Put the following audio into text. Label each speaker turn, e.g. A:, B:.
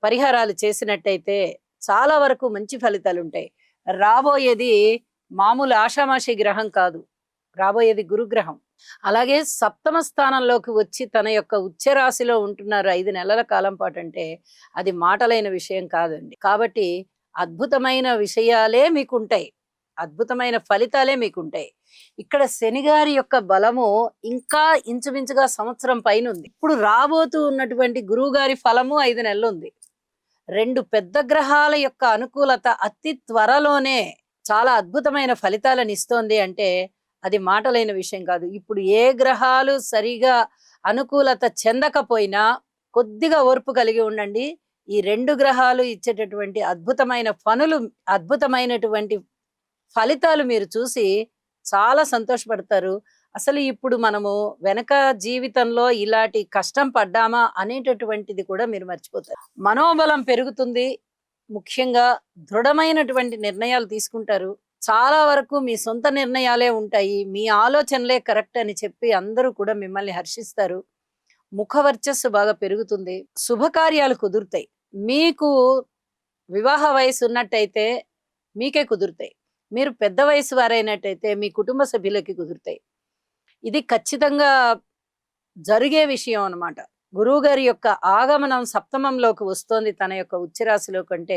A: పరిహారాలు చేసినట్టయితే చాలా వరకు మంచి ఫలితాలు ఉంటాయి. రాబోయేది మామూలు ఆషామాషి గ్రహం కాదు, రాబోయేది గురుగ్రహం. అలాగే సప్తమ స్థానంలోకి వచ్చి తన యొక్క ఉచ్చ రాశిలో ఉంటున్నారు 5 నెలల కాలం పాటు. అంటే అది మాటలైన విషయం కాదండి. కాబట్టి అద్భుతమైన విషయాలే మీకుంటాయి, అద్భుతమైన ఫలితాలే మీకుంటాయి. ఇక్కడ శనిగారి యొక్క బలము ఇంకా ఇంచుమించుగా సంవత్సరం పైన ఉంది. ఇప్పుడు రాబోతూ ఉన్నటువంటి గురువు గారి ఫలము 5 నెలలు ఉంది. 2 పెద్ద గ్రహాల యొక్క అనుకూలత అతి త్వరలోనే చాలా అద్భుతమైన ఫలితాలను ఇస్తోంది అంటే అది మాటలైన విషయం కాదు. ఇప్పుడు ఏ గ్రహాలు సరిగా అనుకూలత చెందకపోయినా కొద్దిగా ఓర్పు కలిగి ఉండండి. ఈ 2 గ్రహాలు ఇచ్చేటటువంటి అద్భుతమైన పనులు, అద్భుతమైనటువంటి ఫలితాలు మీరు చూసి చాలా సంతోషపడతారు. అసలు ఇప్పుడు మనము వెనక జీవితంలో ఇలాంటి కష్టం పడ్డామా అనేటటువంటిది కూడా మీరు మర్చిపోతారు. మనోబలం పెరుగుతుంది. ముఖ్యంగా దృఢమైనటువంటి నిర్ణయాలు తీసుకుంటారు. చాలా వరకు మీ సొంత నిర్ణయాలే ఉంటాయి. మీ ఆలోచనలే కరెక్ట్ అని చెప్పి అందరూ కూడా మిమ్మల్ని హర్షిస్తారు. ముఖ వర్చస్సు బాగా పెరుగుతుంది. శుభకార్యాలు కుదురుతాయి. మీకు వివాహ వయసు ఉన్నట్టయితే మీకే కుదురుతాయి. మీరు పెద్ద వయసు వారైనట్టయితే మీ కుటుంబ సభ్యులకి కుదురుతాయి. ఇది ఖచ్చితంగా జరిగే విషయం అన్నమాట. గురువు గారి యొక్క ఆగమనం సప్తమంలోకి వస్తోంది తన యొక్క ఉచ్చ రాశిలో కంటే.